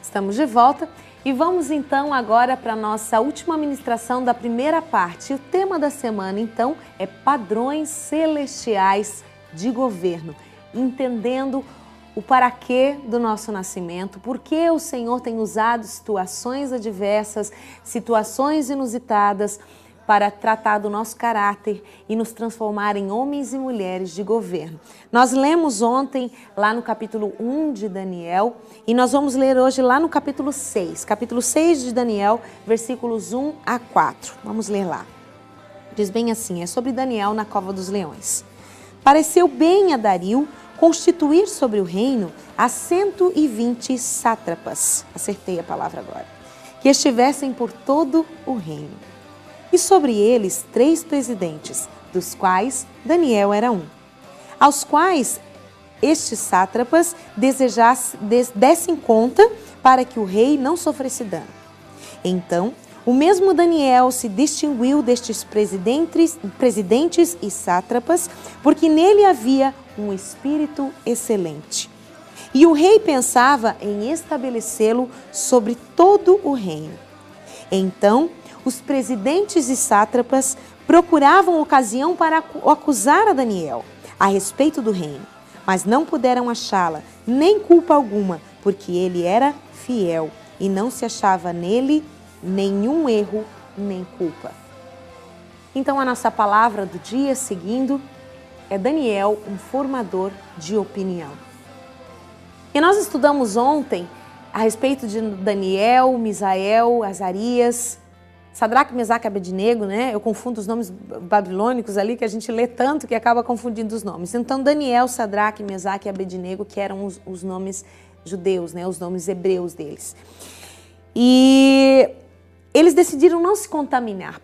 Estamos de volta e vamos então agora para a nossa última ministração da primeira parte. O tema da semana então é padrões celestiais de governo, entendendo o paraquê do nosso nascimento, por que o Senhor tem usado situações adversas, situações inusitadas para tratar do nosso caráter e nos transformar em homens e mulheres de governo. Nós lemos ontem lá no capítulo 1 de Daniel e nós vamos ler hoje lá no capítulo 6 de Daniel, versículos 1 a 4. Vamos ler lá. Diz bem assim, é sobre Daniel na cova dos leões. Pareceu bem a Dario constituir sobre o reino a 120 sátrapas, acertei a palavra agora, que estivessem por todo o reino. E sobre eles 3 presidentes, dos quais Daniel era um, aos quais estes sátrapas dessem conta para que o rei não sofresse dano. Então, o mesmo Daniel se distinguiu destes presidentes e sátrapas, porque nele havia um espírito excelente. E o rei pensava em estabelecê-lo sobre todo o reino. Então, os presidentes e sátrapas procuravam ocasião para acusar a Daniel a respeito do reino, mas não puderam achá-la, nem culpa alguma, porque ele era fiel e não se achava nele nenhum erro nem culpa. Então a nossa palavra do dia seguindo é Daniel, um formador de opinião. E nós estudamos ontem a respeito de Daniel, Misael, Azarias, Sadraque, Mesaque e Abednego, né? Eu confundo os nomes babilônicos ali, que a gente lê tanto que acaba confundindo os nomes. Então, Daniel, Sadraque, Mesaque e Abednego, que eram os nomes judeus, né? Os nomes hebreus deles. E eles decidiram não se contaminar.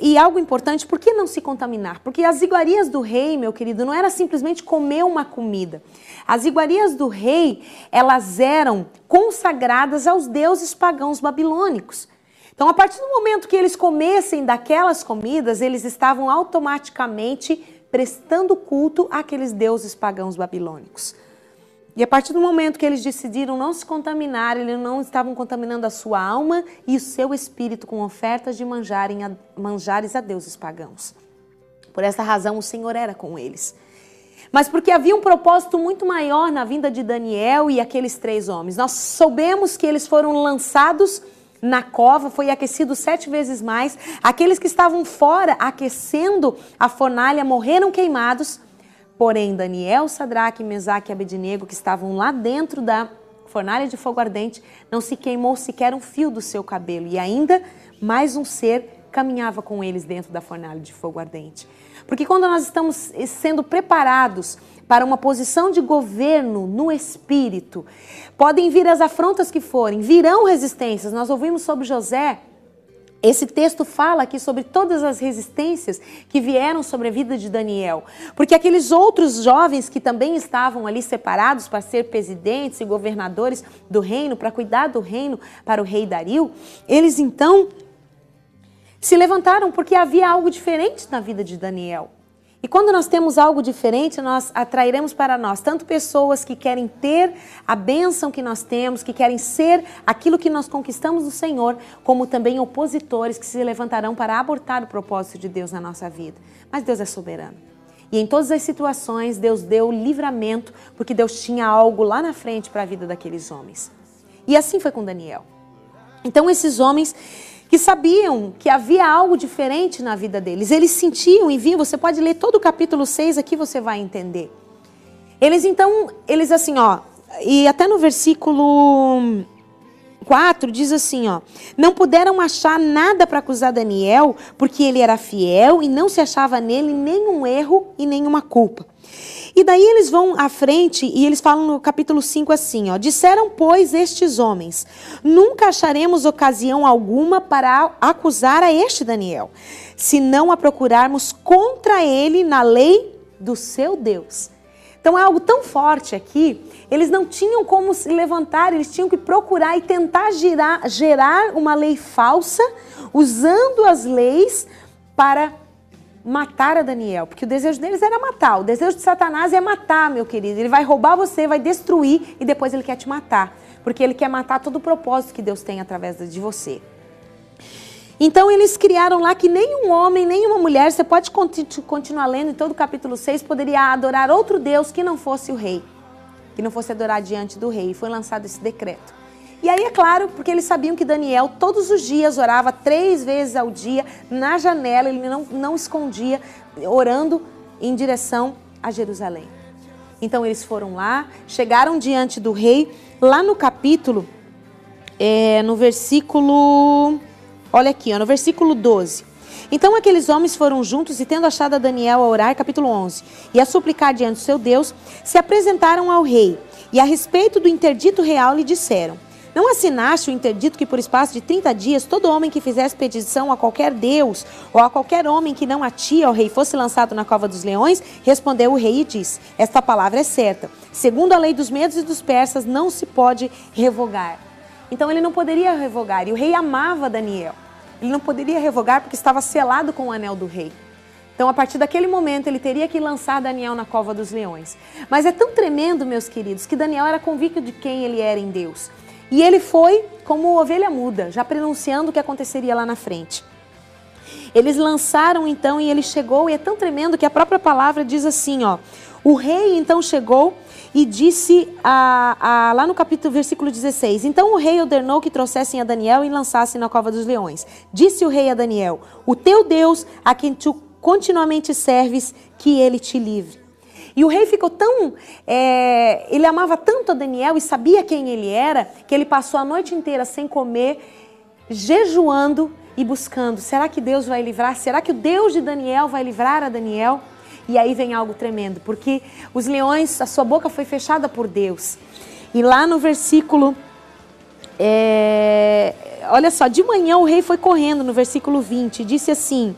E algo importante, por que não se contaminar? Porque as iguarias do rei, meu querido, não era simplesmente comer uma comida. As iguarias do rei, elas eram consagradas aos deuses pagãos babilônicos. Então, a partir do momento que eles comessem daquelas comidas, eles estavam automaticamente prestando culto àqueles deuses pagãos babilônicos. E a partir do momento que eles decidiram não se contaminar, eles não estavam contaminando a sua alma e o seu espírito com ofertas de manjares a deuses pagãos. Por essa razão, o Senhor era com eles. Mas porque havia um propósito muito maior na vinda de Daniel e aqueles 3 homens. Nós soubemos que eles foram lançados na cova, foi aquecido 7 vezes mais. Aqueles que estavam fora aquecendo a fornalha morreram queimados. Porém, Daniel, Sadraque, Mesaque e Abednego, que estavam lá dentro da fornalha de fogo ardente, não se queimou sequer um fio do seu cabelo. E ainda mais um ser caminhava com eles dentro da fornalha de fogo ardente. Porque quando nós estamos sendo preparados para uma posição de governo no Espírito, podem vir as afrontas que forem, virão resistências. Nós ouvimos sobre José, esse texto fala aqui sobre todas as resistências que vieram sobre a vida de Daniel. Porque aqueles outros jovens que também estavam ali separados para ser presidentes e governadores do reino, para cuidar do reino para o rei Dario, eles então se levantaram porque havia algo diferente na vida de Daniel. E quando nós temos algo diferente, nós atrairemos para nós tanto pessoas que querem ter a bênção que nós temos, que querem ser aquilo que nós conquistamos do Senhor, como também opositores que se levantarão para abortar o propósito de Deus na nossa vida. Mas Deus é soberano. E em todas as situações, Deus deu livramento, porque Deus tinha algo lá na frente para a vida daqueles homens. E assim foi com Daniel. Então esses homens que sabiam que havia algo diferente na vida deles. Eles sentiam e viam, você pode ler todo o capítulo 6 aqui, você vai entender. Eles assim, ó, e até no versículo 4 diz assim, ó, não puderam achar nada para acusar Daniel, porque ele era fiel e não se achava nele nenhum erro e nenhuma culpa. E daí eles vão à frente e eles falam no capítulo 5 assim, ó, disseram, pois, estes homens, nunca acharemos ocasião alguma para acusar a este Daniel, se não a procurarmos contra ele na lei do seu Deus. Então é algo tão forte aqui, eles não tinham como se levantar, eles tinham que procurar e tentar gerar uma lei falsa, usando as leis para matar a Daniel, porque o desejo deles era matar. O desejo de Satanás é matar, meu querido. Ele vai roubar você, vai destruir e depois ele quer te matar. porque ele quer matar todo o propósito que Deus tem através de você. Então eles criaram lá que nenhum homem, nenhuma mulher, você pode continuar lendo em todo o capítulo 6, poderia adorar outro Deus que não fosse o rei, que não fosse adorar diante do rei. E foi lançado esse decreto. E aí é claro, porque eles sabiam que Daniel todos os dias orava 3 vezes ao dia, na janela, ele não escondia, orando em direção a Jerusalém. Então eles foram lá, chegaram diante do rei, lá no capítulo, no versículo... Olha aqui, no versículo 12. Então aqueles homens foram juntos e, tendo achado a Daniel a orar, capítulo 11, e a suplicar diante do seu Deus, se apresentaram ao rei. E a respeito do interdito real lhe disseram: não assinaste o interdito que por espaço de 30 dias todo homem que fizesse petição a qualquer Deus ou a qualquer homem que não a ti, ó rei, fosse lançado na cova dos leões? Respondeu o rei e disse: esta palavra é certa. Segundo a lei dos medos e dos persas, não se pode revogar. Então ele não poderia revogar, e o rei amava Daniel. Ele não poderia revogar porque estava selado com o anel do rei. Então, a partir daquele momento, ele teria que lançar Daniel na cova dos leões. Mas é tão tremendo, meus queridos, que Daniel era convicto de quem ele era em Deus. E ele foi como ovelha muda, já prenunciando o que aconteceria lá na frente. Eles lançaram então e ele chegou, e é tão tremendo que a própria palavra diz assim, ó. O rei então chegou e disse, lá no capítulo, versículo 16, então o rei ordenou que trouxessem a Daniel e lançassem na cova dos leões. Disse o rei a Daniel: o teu Deus, a quem tu continuamente serves, que ele te livre. E o rei ficou tão, ele amava tanto a Daniel e sabia quem ele era, que ele passou a noite inteira sem comer, jejuando e buscando. Será que Deus vai livrar? Será que o Deus de Daniel vai livrar a Daniel? E aí vem algo tremendo, porque os leões, a sua boca foi fechada por Deus. E lá no versículo, olha só, de manhã o rei foi correndo, no versículo 20, e disse assim: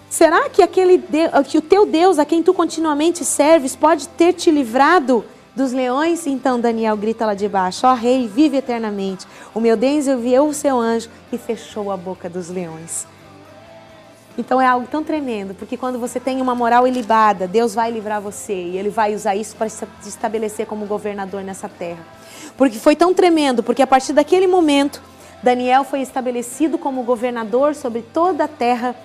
será que que o teu Deus, a quem tu continuamente serves, pode ter te livrado dos leões? Então Daniel grita lá de baixo: ó rei, vive eternamente. O meu Deus enviou o seu anjo e fechou a boca dos leões. Então é algo tão tremendo, porque quando você tem uma moral ilibada, Deus vai livrar você e Ele vai usar isso para se estabelecer como governador nessa terra. Porque foi tão tremendo, porque a partir daquele momento, Daniel foi estabelecido como governador sobre toda a terra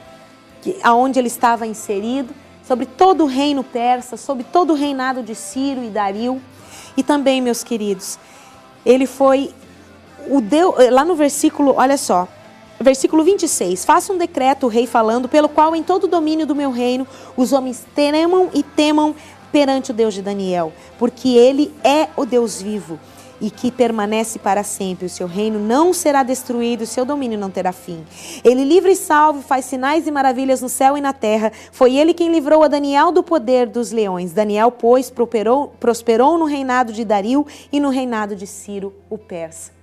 aonde ele estava inserido, sobre todo o reino persa, sobre todo o reinado de Ciro e Dario. E também, meus queridos, ele foi o Deus, lá no versículo, olha só, versículo 26, faça um decreto, o rei falando, pelo qual em todo o domínio do meu reino os homens temam e temam perante o Deus de Daniel, porque ele é o Deus vivo e que permanece para sempre. O seu reino não será destruído, o seu domínio não terá fim. Ele livra e salva, faz sinais e maravilhas no céu e na terra. Foi ele quem livrou a Daniel do poder dos leões. Daniel, pois, prosperou no reinado de Dario e no reinado de Ciro, o persa.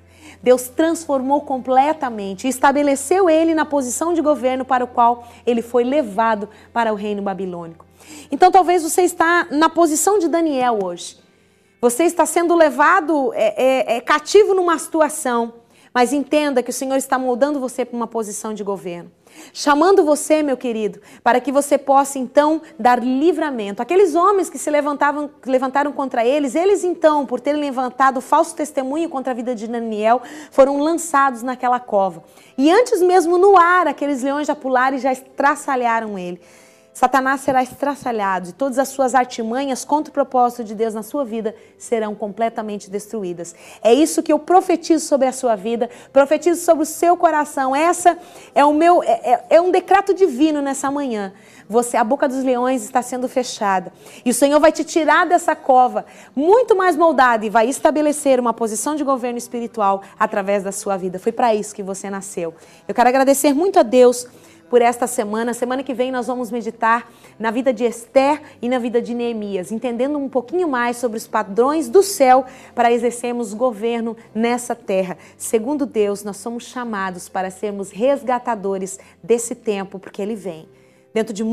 Deus transformou completamente, estabeleceu ele na posição de governo para o qual ele foi levado para o reino babilônico. Então talvez você está na posição de Daniel hoje. Você está sendo levado cativo numa situação, mas entenda que o Senhor está moldando você para uma posição de governo. Chamando você, meu querido, para que você possa então dar livramento. Aqueles homens que se levantaram contra eles então, por terem levantado falso testemunho contra a vida de Daniel, foram lançados naquela cova. E antes mesmo no ar, aqueles leões já pularam e já estraçalharam ele. Satanás será estraçalhado e todas as suas artimanhas contra o propósito de Deus na sua vida serão completamente destruídas. É isso que eu profetizo sobre a sua vida, profetizo sobre o seu coração. Essa é um decreto divino nessa manhã. A boca dos leões está sendo fechada e o Senhor vai te tirar dessa cova muito mais moldada e vai estabelecer uma posição de governo espiritual através da sua vida. Foi para isso que você nasceu. Eu quero agradecer muito a Deus por esta semana. Semana que vem nós vamos meditar na vida de Esther e na vida de Neemias, entendendo um pouquinho mais sobre os padrões do céu para exercermos governo nessa terra. Segundo Deus, nós somos chamados para sermos resgatadores desse tempo, porque Ele vem. Dentro de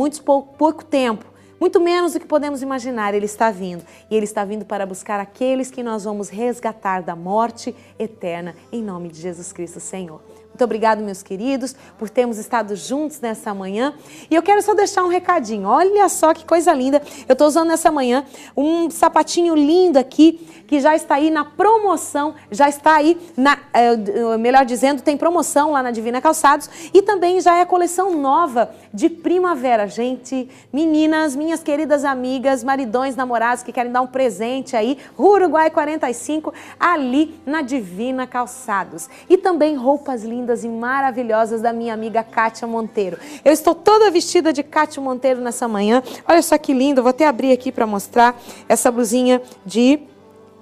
pouco tempo, muito menos do que podemos imaginar, Ele está vindo. E Ele está vindo para buscar aqueles que nós vamos resgatar da morte eterna, em nome de Jesus Cristo, Senhor. Muito obrigado, meus queridos, por termos estado juntos nessa manhã. E eu quero só deixar um recadinho. Olha só que coisa linda. Eu estou usando nessa manhã um sapatinho lindo aqui, que já está aí na promoção, já está aí, melhor dizendo, tem promoção lá na Divina Calçados. E também já é a coleção nova de primavera. Gente, meninas, minhas queridas amigas, maridões, namorados que querem dar um presente aí, Rua Uruguai 45, ali na Divina Calçados. E também roupas lindas e maravilhosas da minha amiga Kátia Monteiro. Eu estou toda vestida de Kátia Monteiro nessa manhã. Olha só que lindo, vou até abrir aqui para mostrar essa blusinha de...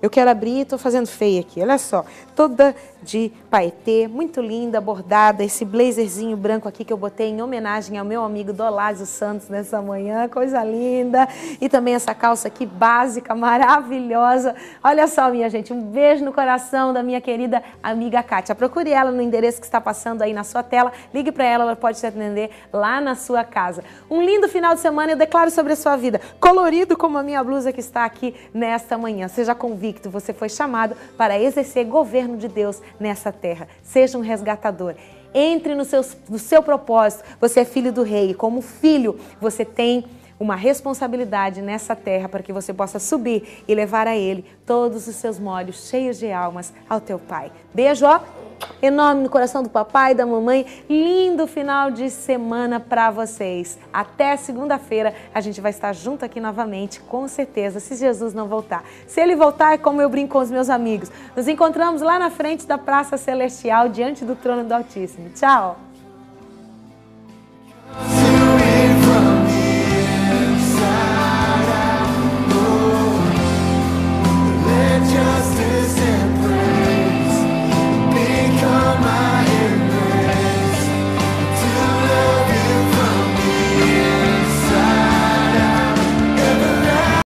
Eu quero abrir, estou fazendo feia aqui, olha só. Toda de paetê, muito linda, bordada. Esse blazerzinho branco aqui que eu botei em homenagem ao meu amigo Dolásio Santos nessa manhã, coisa linda. E também essa calça aqui básica, maravilhosa. Olha só, minha gente, um beijo no coração da minha querida amiga Kátia. Procure ela no endereço que está passando aí na sua tela. Ligue para ela, ela pode te atender lá na sua casa. Um lindo final de semana, eu declaro sobre a sua vida. Colorido como a minha blusa que está aqui nesta manhã. Seja convicto, você foi chamado para exercer governo de Deus nessa terra. Seja um resgatador. Entre no seu propósito. Você é filho do rei. Como filho, você tem uma responsabilidade nessa terra para que você possa subir e levar a ele todos os seus molhos cheios de almas ao teu pai. Beijo, ó, enorme no coração do papai e da mamãe. Lindo final de semana para vocês. Até segunda-feira a gente vai estar junto aqui novamente, com certeza, se Jesus não voltar. Se ele voltar, é como eu brinco com os meus amigos. Nos encontramos lá na frente da Praça Celestial, diante do trono do Altíssimo. Tchau!